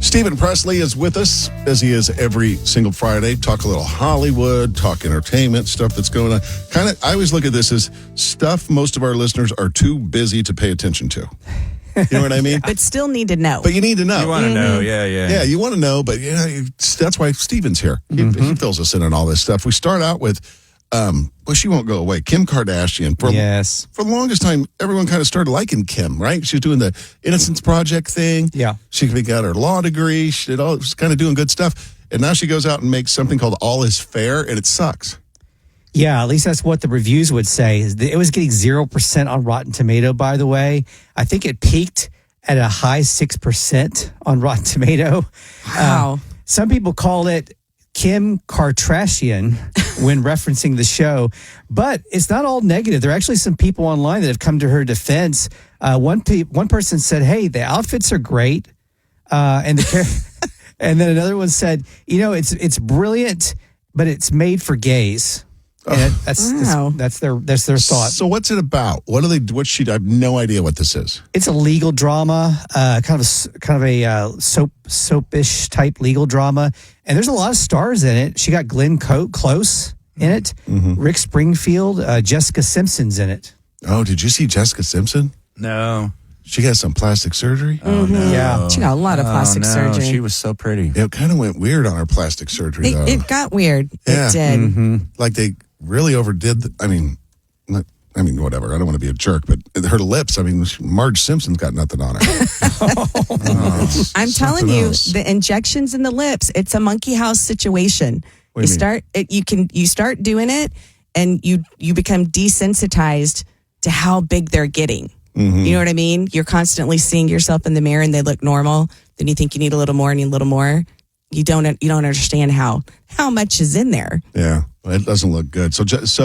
Stephen Presley is with us, as he is every single Friday. Talk a little Hollywood, talk entertainment, stuff that's going on. I always look at this as stuff most of our listeners are too busy to pay attention to. You know what I mean? But still need to know. But you need to know. You want to know, yeah. Yeah, you want to know, but that's why Stephen's here. He fills us in on all this stuff. We start out with, she won't go away, Kim Kardashian. For the longest time, everyone kind of started liking Kim, right? She was doing the Innocence Project thing. Yeah. She got her law degree. She was kind of doing good stuff. And now she goes out and makes something called All Is Fair, and it sucks. Yeah, at least that's what the reviews would say. It was getting 0% on Rotten Tomato, by the way. I think it peaked at a high 6% on Rotten Tomato. Wow. Some people call it Kim Kardashian when referencing the show, but it's not all negative. There are actually some people online that have come to her defense. One person said, "Hey, the outfits are great," and and then another one said, it's brilliant, but it's made for gays." And that's their thought. So what's it about? I have no idea what this is. It's a legal drama, kind of a soapish type legal drama, and there's a lot of stars in it. She got Glenn Close in it, Rick Springfield, Jessica Simpson's in it. Oh, did you see Jessica Simpson? No. She got some plastic surgery? Oh, no. Yeah. She got a lot of plastic surgery. She was so pretty. It kind of went weird on her plastic surgery, though. It got weird. Yeah. It did. Like they really overdid. Whatever. I don't want to be a jerk, but her lips. Marge Simpson's got nothing on her. I'm telling you, else. the injections in the lips. It's a monkey house situation. What do you mean? You start doing it, and you become desensitized to how big they're getting. You know what I mean? You're constantly seeing yourself in the mirror, and they look normal. Then you think you need a little more, and you need a little more. You don't understand how much is in there. Yeah. It doesn't look good. So this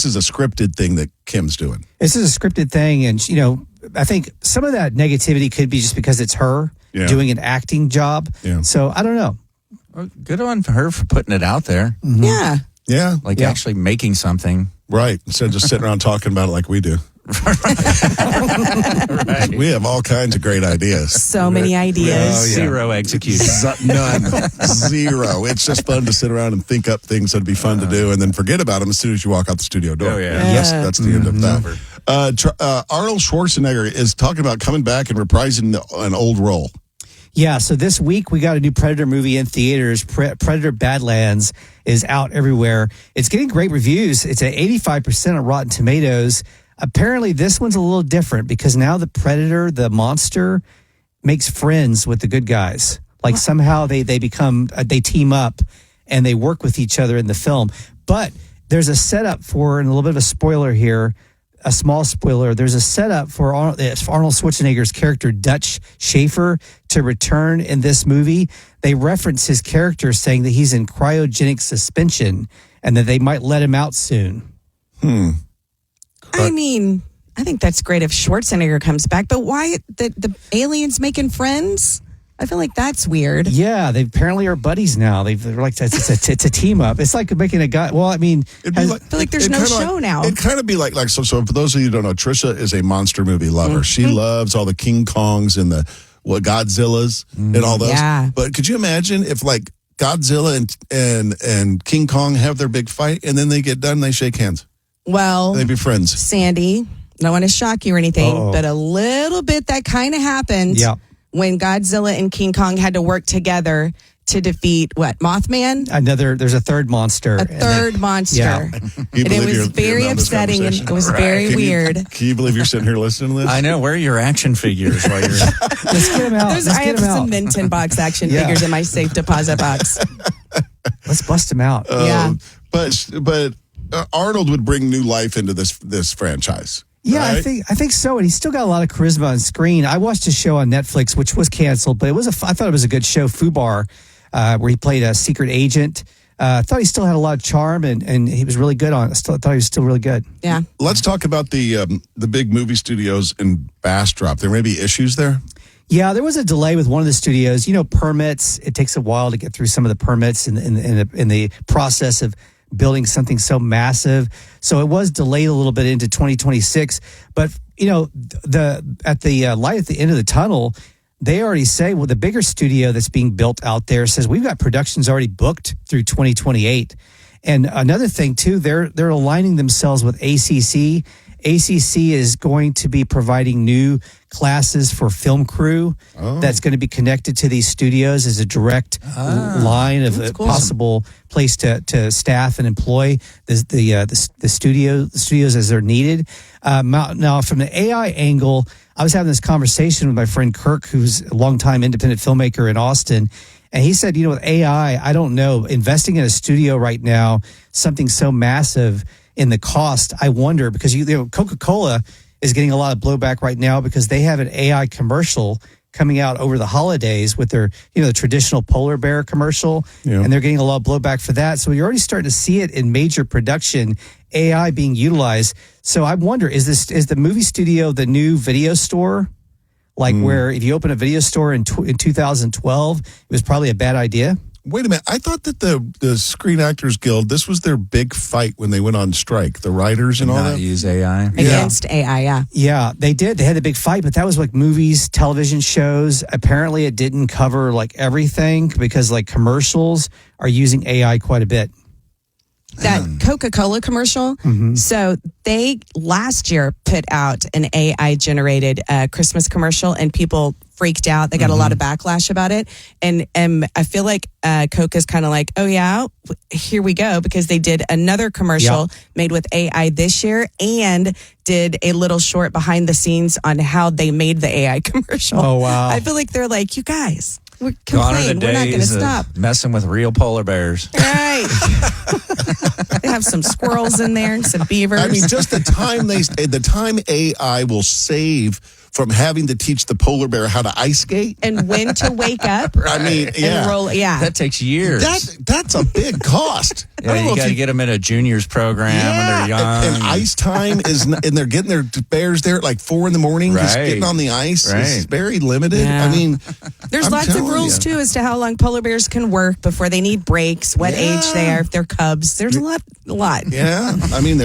is a scripted thing that Kim's doing. This is a scripted thing, and I think some of that negativity could be just because it's her doing an acting job. Yeah. So I don't know. Well, good on her for putting it out there. Yeah. Yeah. Actually making something. Right. Instead of just sitting around talking about it like we do. Right. We have all kinds of great ideas. So many ideas. Oh, yeah. Zero execution. None. Zero. It's just fun to sit around and think up things that'd be fun to do and then forget about them as soon as you walk out the studio door. Oh, yeah. Yes, that's the end of that. Arnold Schwarzenegger is talking about coming back and reprising an old role. Yeah, so this week we got a new Predator movie in theaters. Predator Badlands is out everywhere. It's getting great reviews. It's at 85% on Rotten Tomatoes. Apparently, this one's a little different because now the Predator, the monster, makes friends with the good guys. Like somehow they team up and they work with each other in the film. But there's a setup for, and a little bit of a spoiler here, a small spoiler, there's a setup for Arnold Schwarzenegger's character, Dutch Schaefer, to return in this movie. They reference his character saying that he's in cryogenic suspension and that they might let him out soon. I think that's great if Schwarzenegger comes back, but why the aliens making friends? I feel like that's weird. Yeah, they apparently are buddies now. They're like, it's a team up. It's like making a guy. Well, I feel like there's no show now. It'd kind of be like so for those of you who don't know, Trisha is a monster movie lover. She loves all the King Kongs and the Godzillas and all those. Yeah. But could you imagine if like Godzilla and King Kong have their big fight and then they get done and they shake hands? Well, they'd be friends. Sandy, I don't want to shock you or anything, but a little bit that kind of happened when Godzilla and King Kong had to work together to defeat Mothman? There's a third monster. A third monster. Yeah. And it was very upsetting and it was very weird. Can you believe you're sitting here listening to this? I know. Where are your action figures while you're... Let's get them out. I have some Minton box action figures in my safe deposit box. Let's bust them out. But Arnold would bring new life into this franchise. Yeah, right? I think so, and he's still got a lot of charisma on screen. I watched his show on Netflix, which was canceled, but I thought it was a good show, Fubar, where he played a secret agent. I thought he still had a lot of charm, and he was really good on it. I thought he was still really good. Yeah. Let's talk about the big movie studios in Bastrop. There may be issues there. Yeah, there was a delay with one of the studios. Permits. It takes a while to get through some of the permits in the process of building something so massive. So it was delayed a little bit into 2026. But, at the light at the end of the tunnel, they already say, well, the bigger studio that's being built out there says we've got productions already booked through 2028. And another thing too, they're aligning themselves with ACC. ACC is going to be providing new classes for film crew that's going to be connected to these studios as a direct line of a possible place to staff and employ the studios as they're needed. Now, from the AI angle, I was having this conversation with my friend Kirk, who's a longtime independent filmmaker in Austin. And he said, with AI, I don't know, investing in a studio right now, something so massive in the cost, I wonder, because Coca-Cola is getting a lot of blowback right now because they have an AI commercial coming out over the holidays with their, the traditional polar bear commercial, and they're getting a lot of blowback for that. So you're already starting to see it in major production, AI being utilized. So I wonder, is the movie studio the new video store? Like where if you open a video store in 2012, it was probably a bad idea? Wait a minute. I thought that the Screen Actors Guild, this was their big fight when they went on strike, the writers and all that. Use AI. Against AI, yeah. Yeah, they did. They had a big fight, but that was like movies, television shows. Apparently it didn't cover like everything because like commercials are using AI quite a bit. That Coca-Cola commercial. So they last year put out an AI-generated Christmas commercial, and people freaked out. They got a lot of backlash about it. And I feel like Coke is kind of like, oh, yeah, here we go, because they did another commercial made with AI this year and did a little short behind the scenes on how they made the AI commercial. Oh, wow. I feel like they're like, you guys, we're Gone are the complaining. We're not going to days of stop. messing with real polar bears. Right. They have some squirrels in there, some beavers. I mean, just the time AI will save from having to teach the polar bear how to ice skate. And when to wake up. I mean, And roll, That takes years. That's a big cost. Yeah, you got to get them in a juniors program when they're young. And ice time and they're getting their bears there at like 4 a.m, just getting on the ice. Right. It's very limited. Yeah. I mean, There's lots of rules, too, as to how long polar bears can work before they need breaks, what age they are, if they're cubs. There's a lot. Yeah. I mean,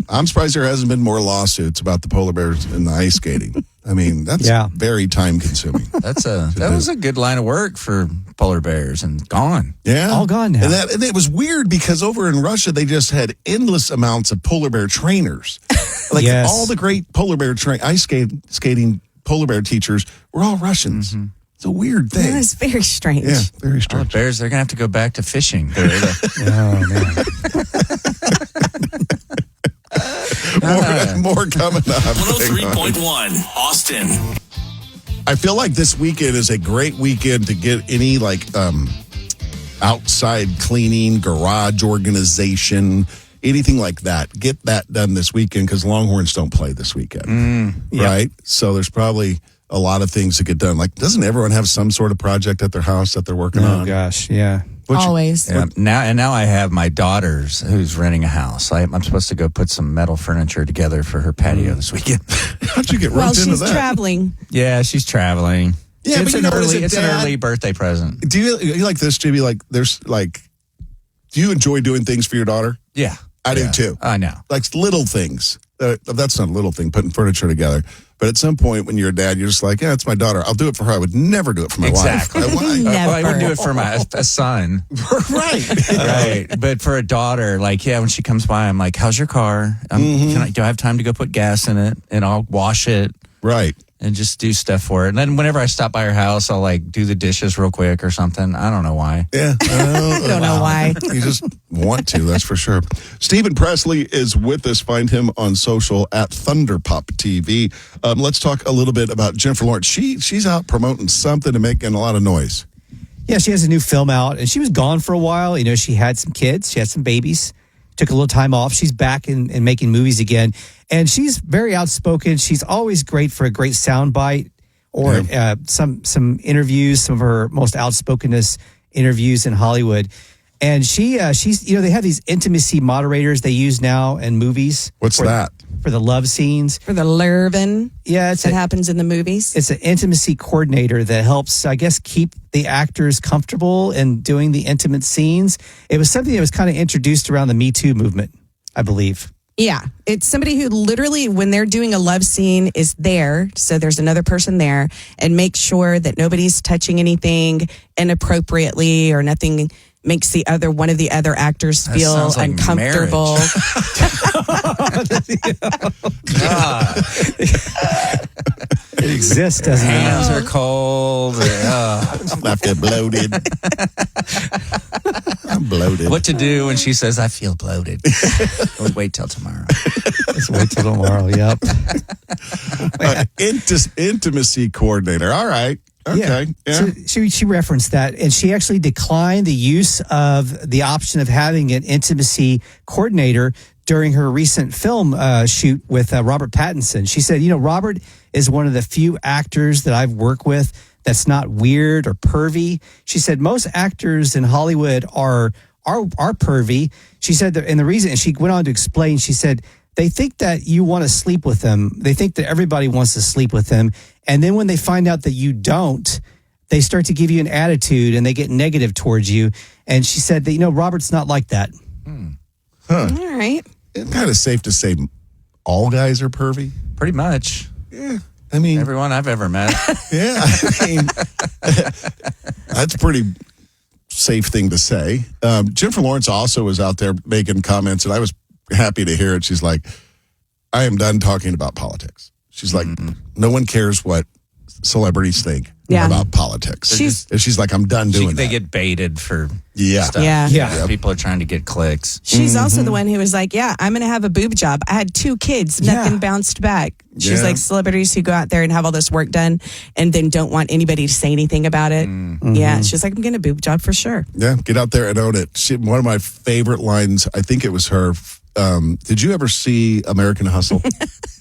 I'm surprised there hasn't been more lawsuits about the polar bears and the ice skating. I mean, that's very time consuming. That was a good line of work for polar bears and gone. Yeah. All gone now. And it was weird because over in Russia, they just had endless amounts of polar bear trainers. Like all the great polar bear ice skating polar bear teachers were all Russians. It's a weird thing. That is very strange. Yeah, very All strange. the bears, they're going to have to go back to fishing. More coming up. 103.1 Austin. I feel like this weekend is a great weekend to get any outside cleaning, garage organization, anything like that. Get that done this weekend because Longhorns don't play this weekend. Right? So there's probably a lot of things to get done. Like, doesn't everyone have some sort of project at their house that they're working on? Oh, gosh, yeah. Always. Yeah, now I have my daughter's who's renting a house. I'm supposed to go put some metal furniture together for her patio this weekend. How'd you get Well, roped into she's that? traveling. Yeah, she's traveling. Yeah, it's but it's an early birthday present. Do you like this, Jimmy? Like, do you enjoy doing things for your daughter? Yeah, I do too. I know. Like little things. That's not a little thing, putting furniture together. But at some point when you're a dad, you're just like, yeah, it's my daughter. I'll do it for her. I would never do it for my Exactly. wife. I wouldn't do it for a son. Right. But for a daughter, when she comes by, I'm like, how's your car? Do I have time to go put gas in it? And I'll wash it. Right. And just do stuff for it. And then whenever I stop by her house, I'll do the dishes real quick or something. I don't know why. Yeah. I don't know why. You just want to, that's for sure. Stephen Presley is with us. Find him on social at Thunderpop TV. Let's talk a little bit about Jennifer Lawrence. She's out promoting something and making a lot of noise. Yeah, she has a new film out, and she was gone for a while. She had some kids. She had some babies. Took a little time off. She's back and making movies again. And she's very outspoken. She's always great for a great soundbite or some interviews, some of her most outspokenness interviews in Hollywood. And she's they have these intimacy moderators they use now in movies. What's that? For the love scenes. For the Lurvin. Yeah, that happens in the movies. It's an intimacy coordinator that helps, I guess, keep the actors comfortable in doing the intimate scenes. It was something that was kind of introduced around the Me Too movement, I believe. Yeah, it's somebody who literally, when they're doing a love scene, is there. So there's another person there, and make sure that nobody's touching anything inappropriately or nothing makes one of the other actors feel like uncomfortable. It exists, doesn't it? Hands are cold. I feel bloated. I'm bloated. What to do when she says, I feel bloated? We'll wait till tomorrow. Let's wait till tomorrow. Yep. Intimacy coordinator. All right. Okay. Yeah. So she referenced that, and she actually declined the use of the option of having an intimacy coordinator during her recent film shoot with Robert Pattinson. She said, Robert is one of the few actors that I've worked with that's not weird or pervy. She said most actors in Hollywood are pervy. She said that, and the reason, and she went on to explain, she said, they think that you want to sleep with them. They think that everybody wants to sleep with them. And then when they find out that you don't, they start to give you an attitude and they get negative towards you. And she said that, Robert's not like that. Huh. All right. It's kind of safe to say all guys are pervy. Pretty much. Yeah. I mean, everyone I've ever met. Yeah. I mean, that's a pretty safe thing to say. Jennifer Lawrence also was out there making comments, and I was happy to hear it. She's like, I am done talking about politics. She's like, no one cares what celebrities think about politics. She's like, I'm done doing that. They get baited for stuff. Yeah. People are trying to get clicks. She's also the one who was like, I'm going to have a boob job. I had 2 kids. Nothing bounced back. She's like celebrities who go out there and have all this work done and then don't want anybody to say anything about it. Yeah. She's like, I'm getting a boob job for sure. Yeah. Get out there and own it. One of my favorite lines, I think it was her. Did you ever see American Hustle?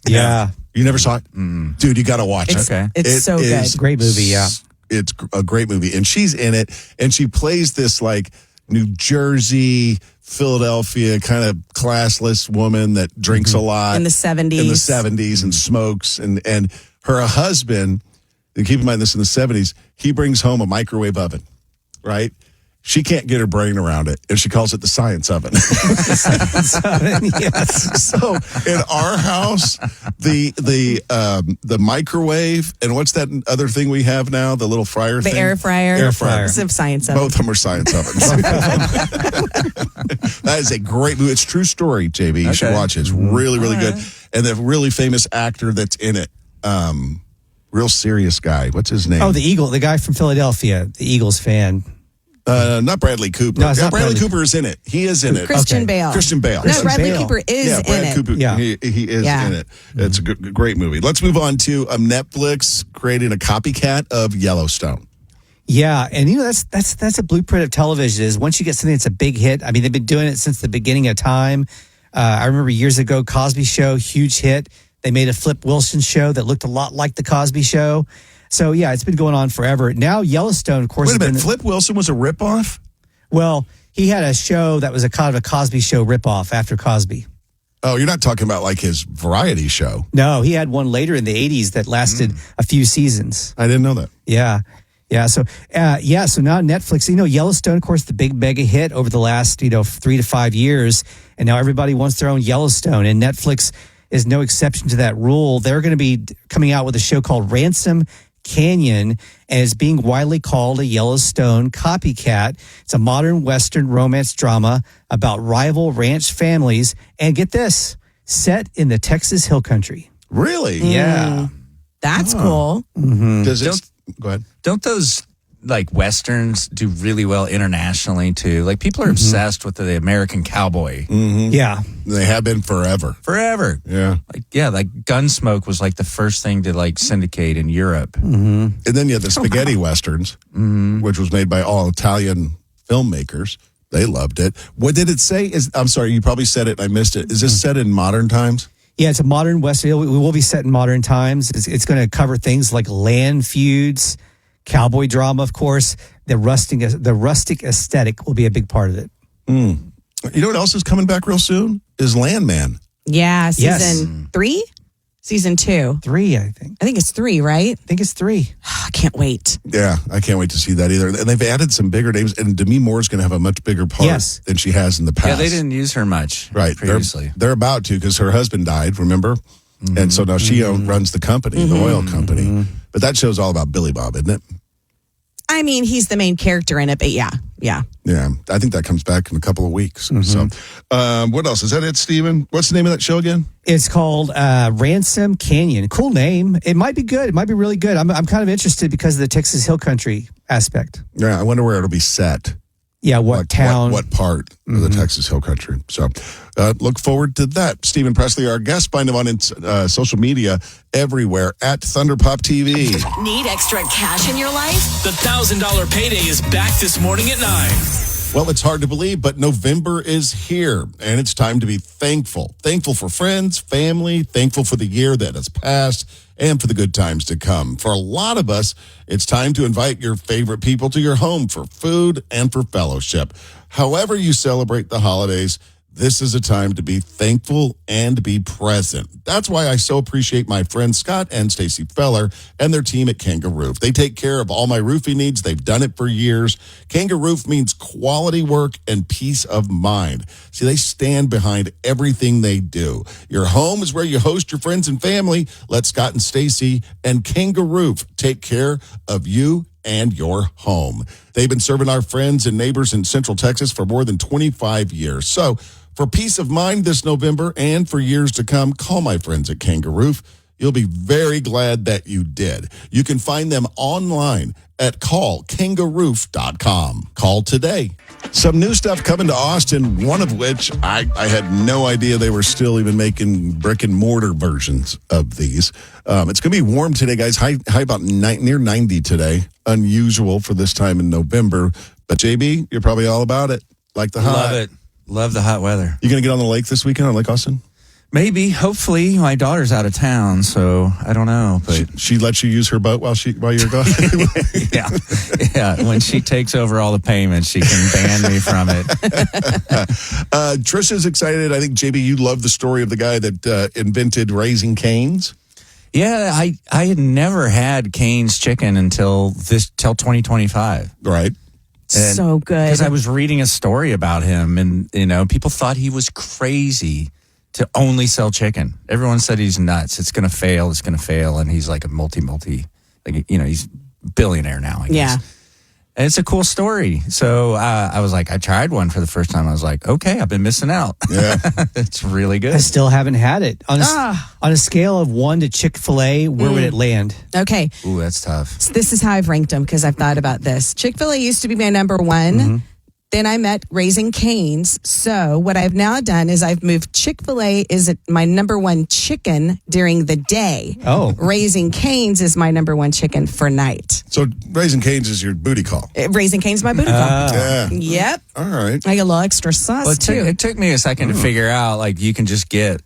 Yeah. You never saw it? Dude, you got to watch it. Okay. It's so good. Great movie, yeah. It's a great movie. And she's in it, and she plays this like New Jersey, Philadelphia kind of classless woman that drinks a lot. In the 70s. And smokes. And her husband, and keep in mind this in the 70s, he brings home a microwave oven, right? She can't get her brain around it, and she calls it the science oven. Yes. So in our house, the microwave, and what's that other thing we have now? The little fryer thing? The air fryer. Air fryer. It's a science oven. Both of them are science ovens. That is a great movie. It's a true story, JB. You should watch it. It's really, really good. And the really famous actor that's in it, real serious guy. What's his name? Oh, the guy from Philadelphia, the Eagles fan. Not Bradley Cooper. No, it's not Bradley Cooper is in it. He is in it. Christian Bale. Christian Bale. No, Bradley Cooper is in it. Cooper, Yeah. he is in it. It's a great movie. Let's move on to Netflix creating a copycat of Yellowstone. Yeah, and that's a blueprint of television. Is once you get something that's a big hit. I mean, they've been doing it since the beginning of time. I remember years ago, Cosby Show, huge hit. They made a Flip Wilson show that looked a lot like the Cosby Show. So, yeah, it's been going on forever. Now, Yellowstone, of course. Wait a minute, Flip Wilson was a ripoff? Well, he had a show that was a kind of a Cosby Show ripoff after Cosby. Oh, you're not talking about like his variety show? No, he had one later in the 80s that lasted a few seasons. I didn't know that. Yeah. Yeah. So, so now Netflix, Yellowstone, of course, the big mega hit over the last, 3 to 5 years. And now everybody wants their own Yellowstone. And Netflix is no exception to that rule. They're going to be coming out with a show called Ransom Canyon, and is being widely called a Yellowstone copycat. It's a modern Western romance drama about rival ranch families, and get this, set in the Texas Hill Country. Really? Yeah. That's cool. Mm-hmm. Go ahead. Don't those like Westerns do really well internationally too? Like people are obsessed with the American cowboy. Yeah. They have been forever. Yeah. Like Gunsmoke was like the first thing to like syndicate in Europe. And then you had the spaghetti westerns, which was made by all Italian filmmakers. They loved it. What did it say? I'm sorry, you probably said it and I missed it. Is this set in modern times? Yeah, it's a modern Western. We will be set in modern times. It's going to cover things like land feuds, cowboy drama, of course. The rustic aesthetic will be a big part of it. You know what else is coming back real soon? Is Landman. Yeah, season 3? Season 2. 3, I think. I think it's 3, right? I think it's 3. I can't wait. Yeah, I can't wait to see that either. And they've added some bigger names, and Demi Moore's going to have a much bigger part than she has in the past. Yeah, they didn't use her much previously. They're about to because her husband died, remember? Mm-hmm. And so now she runs the company, the oil company. Mm-hmm. But that show's all about Billy Bob, isn't it? I mean, he's the main character in it, but yeah. Yeah, I think that comes back in a couple of weeks. Mm-hmm. So, what else? Is that it, Steven? What's the name of that show again? It's called Ransom Canyon. Cool name. It might be good. It might be really good. I'm kind of interested because of the Texas Hill Country aspect. Yeah, I wonder where it'll be set. Yeah, what town? What part of the Texas Hill Country. So look forward to that. Stephen Presley, our guest. Find him on social media everywhere at Thunderpop TV. Need extra cash in your life? The $1,000 payday is back this morning at 9. Well, it's hard to believe, but November is here, and it's time to be thankful. Thankful for friends, family, thankful for the year that has passed, and for the good times to come. For a lot of us, it's time to invite your favorite people to your home for food and for fellowship. However you celebrate the holidays, this is a time to be thankful and be present. That's why I so appreciate my friends Scott and Stacy Feller and their team at Kangaroo. They take care of all my roofing needs. They've done it for years. Kangaroo means quality work and peace of mind. See, they stand behind everything they do. Your home is where you host your friends and family. Let Scott and Stacy and Kangaroo take care of you and your home. They've been serving our friends and neighbors in Central Texas for more than 25 years. So, for peace of mind this November and for years to come, call my friends at Kangaroo. You'll be very glad that you did. You can find them online at callkangaroo.com. Call today. Some new stuff coming to Austin, one of which I had no idea they were still even making brick and mortar versions of these. It's going to be warm today, guys. High about near 90 today. Unusual for this time in November. But JB, you're probably all about it. Like the hot. Love it. Love the hot weather. You going to get on the lake this weekend on Lake Austin? Maybe. Hopefully. My daughter's out of town, so I don't know. But she lets you use her boat while you're gone? Yeah. When she takes over all the payments, she can ban me from it. Trisha's excited. I think, JB, you love the story of the guy that invented Raising Cane's. Yeah, I had never had Cane's chicken until 2025. Right. And so good. Because I was reading a story about him, and people thought he was crazy to only sell chicken. Everyone said he's nuts. It's going to fail. It's going to fail. And he's like a multi, he's billionaire now, I guess. Yeah. And it's a cool story. So I was like, I tried one for the first time. I was like, okay, I've been missing out. Yeah. It's really good. I still haven't had it. On a scale of 1 to Chick-fil-A, where would it land? Okay. Ooh, that's tough. So this is how I've ranked them because I've thought about this. Chick-fil-A used to be my number one. Mm-hmm. Then I met Raising Cane's. So what I've now done is I've moved Chick-fil-A is my number one chicken during the day. Oh. Raising Cane's is my number one chicken for night. So Raising Cane's is your booty call. Raising Cane's is my booty call. Yeah. Yep. All right. I get a little extra sauce too. It took me a second to figure out, you can just get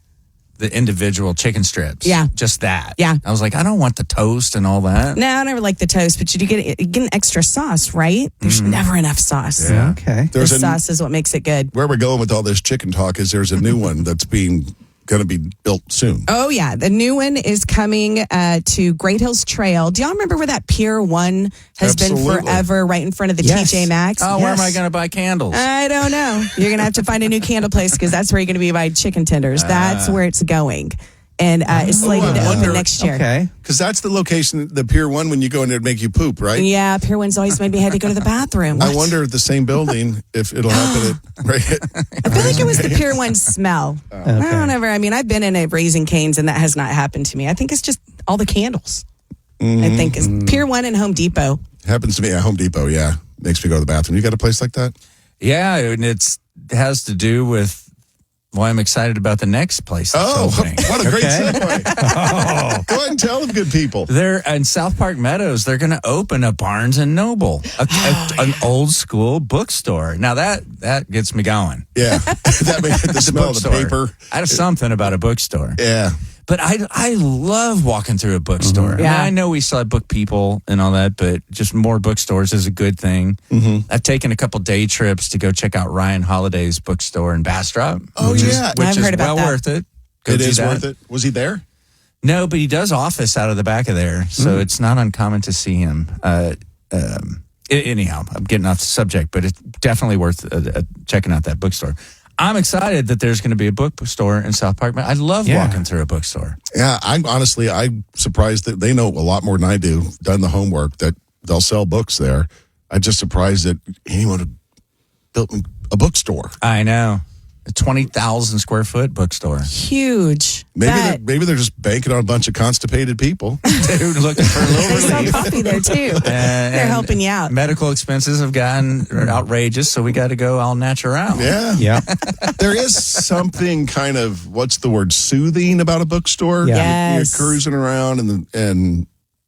the individual chicken strips. Yeah. Just that. Yeah. I was like, I don't want the toast and all that. No, I never like the toast, but you do get an extra sauce, right? There's never enough sauce. Yeah. Okay. The sauce is what makes it good. Where we're going with all this chicken talk is there's a new one that's going to be built soon. Oh, yeah. The new one is coming to Great Hills Trail. Do y'all remember where that Pier 1 has been forever, right in front of the TJ Maxx? Oh, where am I going to buy candles? I don't know. You're going to have to find a new candle place because that's where you're going to be buying chicken tenders. That's where it's going. And it's slated to open next year. Okay. Because that's the location, the Pier 1, when you go in there to make you poop, right? Yeah, Pier 1's always made me had to go to the bathroom. I wonder if the same building, if it'll happen I feel like it was the Pier 1 smell. Okay. I don't ever. I mean, I've been in a Raising Cane's and that has not happened to me. I think it's just all the candles. I think it's Pier 1 and Home Depot. Happens to me at Home Depot, yeah. Makes me go to the bathroom. You got a place like that? Yeah, and it has to do with why I'm excited about the next place that's opening. What a great segue. Go ahead and tell them, good people. They're in South Park Meadows. They're going to open a Barnes&Noble, an old school bookstore. Now that gets me going. Yeah, that makes the smell of the paper. I have something about a bookstore. Yeah. But I love walking through a bookstore. Mm-hmm. Yeah. I know we still have book people and all that, but just more bookstores is a good thing. Mm-hmm. I've taken a couple day trips to go check out Ryan Holiday's bookstore in Bastrop. Oh, which yeah. Which I've is heard about that. worth it. It is worth it. Was he there? No, but he does office out of the back of there, so it's not uncommon to see him. Anyhow, I'm getting off the subject, but it's definitely worth checking out that bookstore. I'm excited that there's going to be a bookstore in South Park. I love walking through a bookstore. Yeah, I'm surprised that they know a lot more than I do, done the homework, that they'll sell books there. I'm just surprised that anyone would built a bookstore. I know. A 20,000 square foot bookstore. Huge. Maybe they're just banking on a bunch of constipated people. Dude, looking for a little They sell relief. coffee there too. They're helping you out. Medical expenses have gotten outrageous, so we got to go all natural. Yeah. There is something kind of, what's the word, soothing about a bookstore. Yeah. You're cruising around and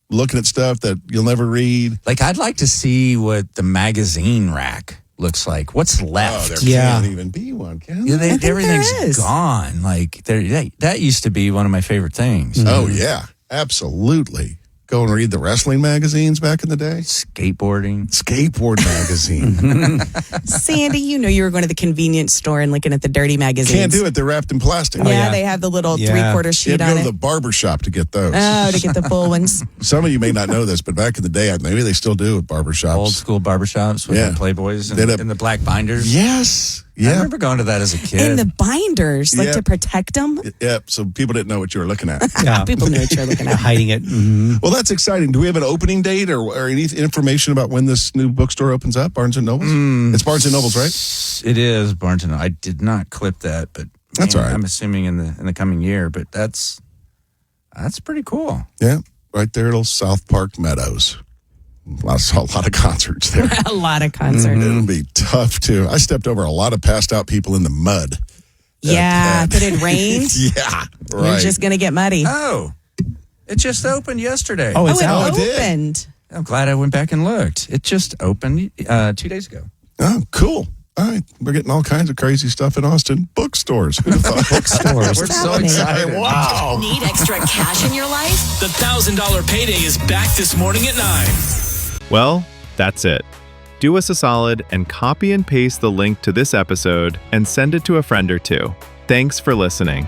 looking at stuff that you'll never read. Like, I'd like to see what the magazine rack looks like. What's left? There can't even be one, can there? I think everything's there is. gone. Like, that used to be one of my favorite things. Oh, yeah. Absolutely. Go and read the wrestling magazines back in the day. Skateboard magazine. Sandy, you know you were going to the convenience store and looking at the dirty magazines. Can't do it. They're wrapped in plastic. Yeah, they have the little 3/4 You sheet had to on go to it. the barber shop to get those. Oh, to get the full ones. Some of you may not know this, but back in the day, maybe they still do at barber shops. Old school barbershops with the Playboys and the black binders. Yes. Yeah. I remember going to that as a kid. And the binders, like to protect them. Yep. So people didn't know what you were looking at. People knew what you were looking at. Hiding it. Mm-hmm. Well, that's exciting. Do we have an opening date or any information about when this new bookstore opens up? Barnes & Noble's? It's Barnes & Noble's, right? It is Barnes & Noble. I did not clip that, but that's all right. I'm assuming in the coming year, but that's pretty cool. Yeah. Right there at South Park Meadows. I saw a lot of concerts there. A lot of concerts. It'll be tough, too. I stepped over a lot of passed out people in the mud. Yeah, but it rained. Yeah, right. You're just going to get muddy. Oh, it just opened yesterday. Oh, it's out. It opened. I'm glad I went back and looked. It just opened 2 days ago. Oh, cool. All right. We're getting all kinds of crazy stuff in Austin. Bookstores. Who'd have thought? Bookstores. We're so excited. Wow. Need extra cash in your life? The $1,000 payday is back this morning at 9. Well, that's it. Do us a solid and copy and paste the link to this episode and send it to a friend or two. Thanks for listening.